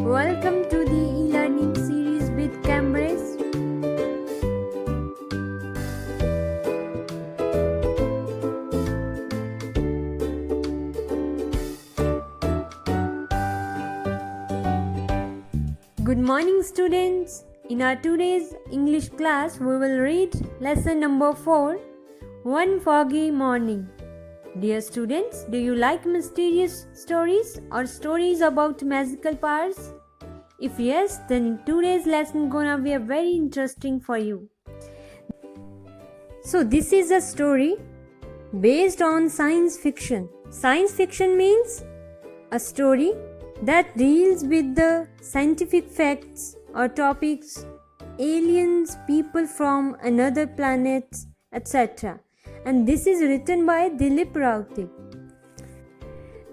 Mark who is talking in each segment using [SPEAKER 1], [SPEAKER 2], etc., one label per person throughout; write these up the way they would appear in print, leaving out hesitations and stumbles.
[SPEAKER 1] Welcome to the e-learning series with Cambridge. Good morning, students. In our today's English class, we will read lesson number 4, One Foggy Morning. Dear students, do you like mysterious stories or stories about magical powers? If yes, then today's lesson gonna be very interesting for you. So this is a story based on science fiction. Science fiction means a story that deals with the scientific facts or topics, aliens, people from another planet, etc. And this is written by Dilip Rauti.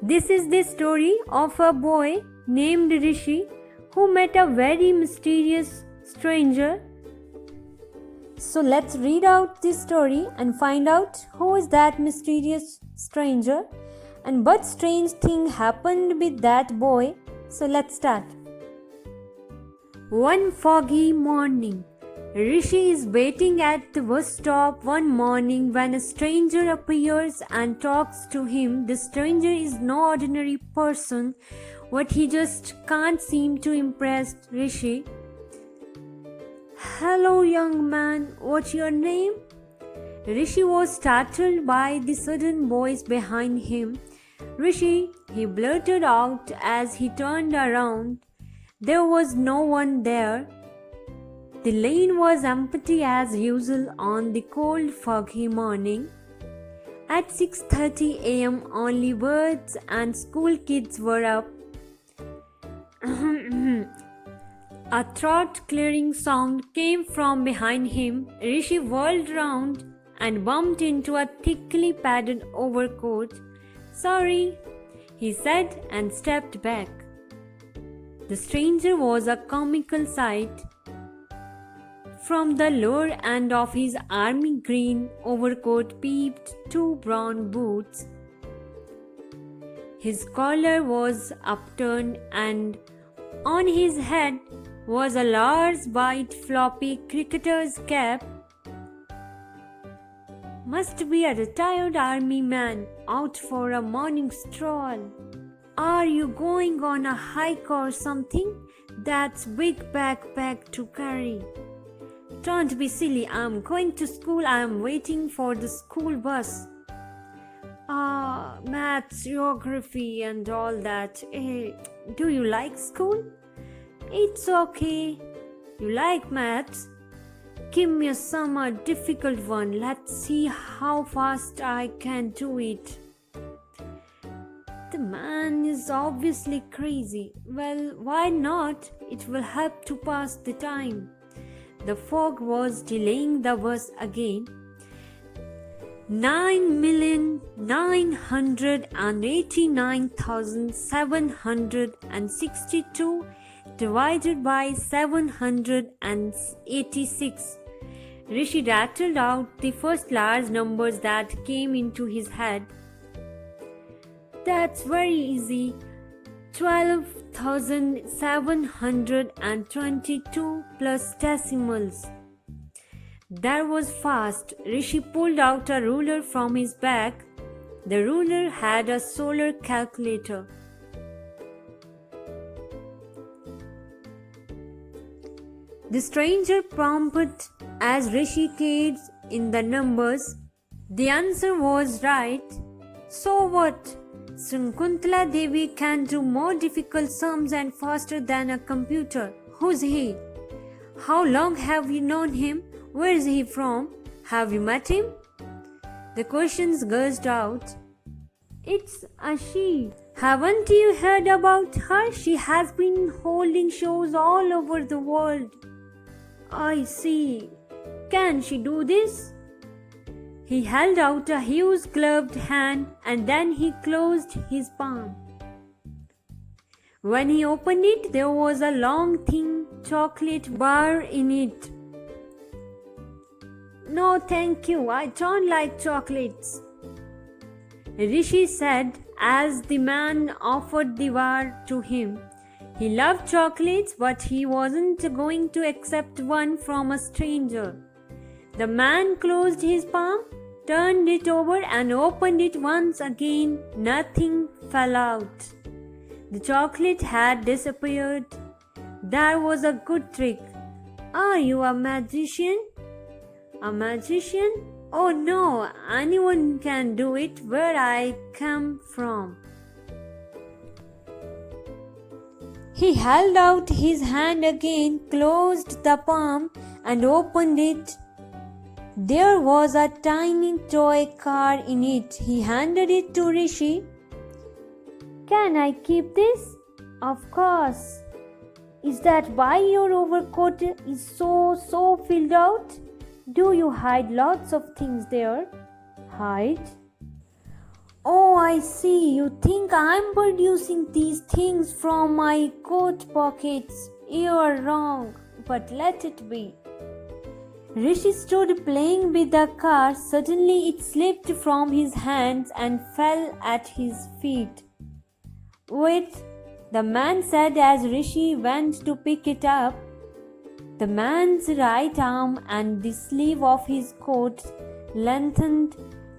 [SPEAKER 1] This is the story of a boy named Rishi who met a very mysterious stranger. So let's read out this story and find out who is that mysterious stranger and what strange thing happened with that boy. So let's start. One foggy morning, Rishi is waiting at the bus stop one morning when a stranger appears and talks to him. The stranger is no ordinary person, but he just can't seem to impress Rishi. Hello, young man, what's your name? Rishi was startled by the sudden voice behind him. Rishi, he blurted out as he turned around. There was no one there. The lane was empty as usual on the cold, foggy morning. At 6:30 a.m., only birds and school kids were up. A throat-clearing sound came from behind him. Rishi whirled round and bumped into a thickly padded overcoat. Sorry, he said and stepped back. The stranger was a comical sight. From the lower end of his army green overcoat peeped two brown boots. His collar was upturned and on his head was a large white floppy cricketer's cap. Must be a retired army man out for a morning stroll. Are you going on a hike or something? That's big backpack to carry. Don't be silly, I'm going to school. I'm waiting for the school bus. Maths, geography and all that. Do you like school? It's okay. You like maths? Give me some difficult one. Let's see how fast I can do it. The man is obviously crazy. Well, why not? It will help to pass the time. The fog was delaying the bus again. 9,989,762 divided by 786. Rishi rattled out the first large numbers that came into his head. That's very easy. 12,722 plus decimals. That was fast. Rishi pulled out a ruler from his bag. The ruler had a solar calculator. The stranger prompted as Rishi keyed in the numbers. The answer was right. So what? Shankuntala Devi can do more difficult sums and faster than a computer. Who's he? How long have you known him? Where is he from? Have you met him? The questions gushed out. It's a she. Haven't you heard about her? She has been holding shows all over the world. I see. Can she do this? He held out a huge gloved hand and then he closed his palm. When he opened it, there was a long, thin chocolate bar in it. No, thank you. I don't like chocolates, Rishi said as the man offered the bar to him. He loved chocolates, but he wasn't going to accept one from a stranger. The man closed his palm, turned it over, and opened it once again. Nothing fell out. The chocolate had disappeared. That was a good trick. Are you a magician? A magician? Oh no, anyone can do it where I come from. He held out his hand again, closed the palm, and opened it. There was a tiny toy car in it. He handed it to Rishi. Can I keep this? Of course. Is that why your overcoat is so filled out? Do you hide lots of things there? Hide? Oh, I see. You think I'm producing these things from my coat pockets. You're wrong, but let it be. Rishi stood playing with the car. Suddenly it slipped from his hands and fell at his feet. Wait, the man said as Rishi went to pick it up. The man's right arm and the sleeve of his coat lengthened.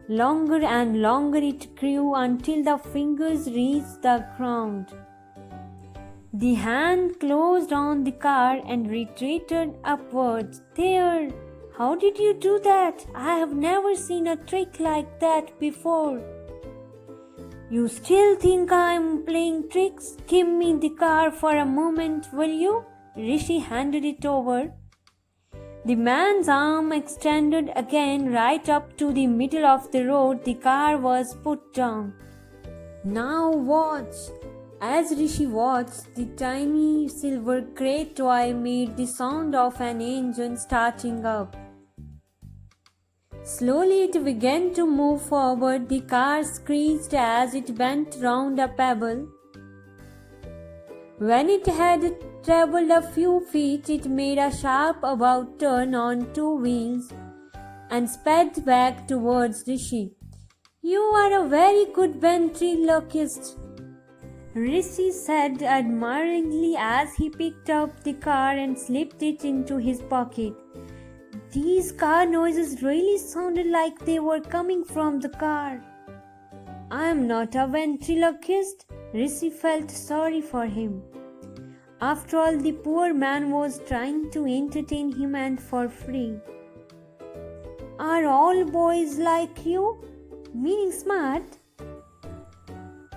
[SPEAKER 1] Longer and longer it grew until the fingers reached the ground. The hand closed on the car and retreated upwards. There! How did you do that? I have never seen a trick like that before. You still think I'm playing tricks? Give me the car for a moment, will you? Rishi handed it over. The man's arm extended again right up to the middle of the road. The car was put down. Now watch. As Rishi watched, the tiny silver crate toy made the sound of an engine starting up. Slowly it began to move forward. The car screeched as it bent round a pebble. When it had traveled a few feet, it made a sharp about turn on two wheels and sped back towards Rishi. You are a very good ventriloquist, Rishi said admiringly as he picked up the car and slipped it into his pocket. These car noises really sounded like they were coming from the car. I am not a ventriloquist. Rishi felt sorry for him. After all, the poor man was trying to entertain him and for free. Are all boys like you? Meaning smart?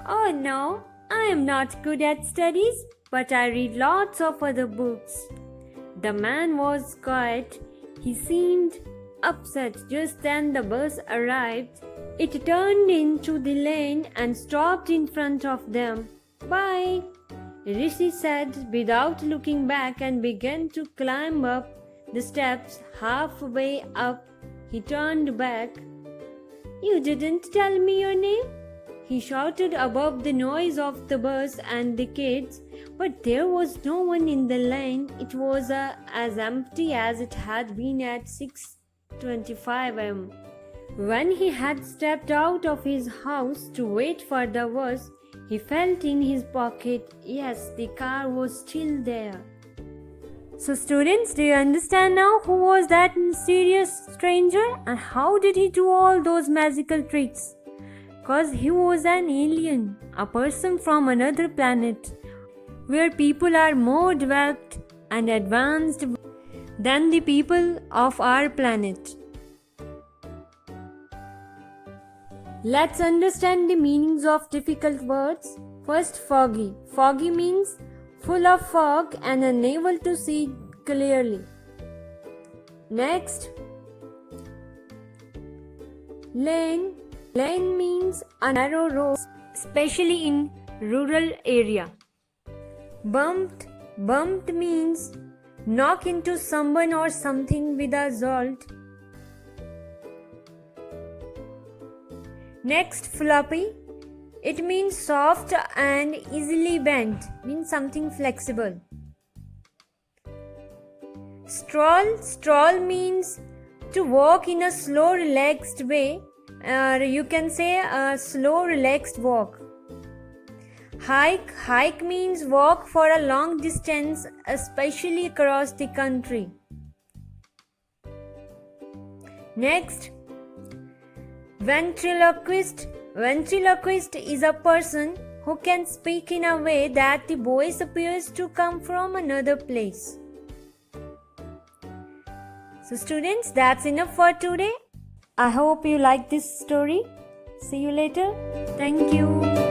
[SPEAKER 1] Oh no, I am not good at studies, but I read lots of other books. The man was quiet. He seemed upset. Just then the bus arrived. It turned into the lane and stopped in front of them. Bye, Rishi said without looking back and began to climb up the steps. Halfway up, he turned back. You didn't tell me your name? He shouted above the noise of the bus and the kids, but there was no one in the lane. It was as empty as it had been at 6:25 am. When he had stepped out of his house to wait for the bus, he felt in his pocket. Yes, the car was still there. So students, do you understand now who was that mysterious stranger and how did he do all those magical tricks? Because he was an alien, a person from another planet, where people are more developed and advanced than the people of our planet. Let's understand the meanings of difficult words. First, foggy. Foggy means full of fog and unable to see clearly. Next, lane. Lane means a narrow road, especially in rural area. Bumped. Bumped means knock into someone or something with a jolt. Next, floppy. It means soft and easily bent, means something flexible. Stroll. Stroll means to walk in a slow, relaxed way. You can say a slow, relaxed walk. Hike. Hike means walk for a long distance, especially across the country. Next, ventriloquist. Ventriloquist is a person who can speak in a way that the voice appears to come from another place. So students, that's enough for today. I hope you like this story. See you later. Thank you.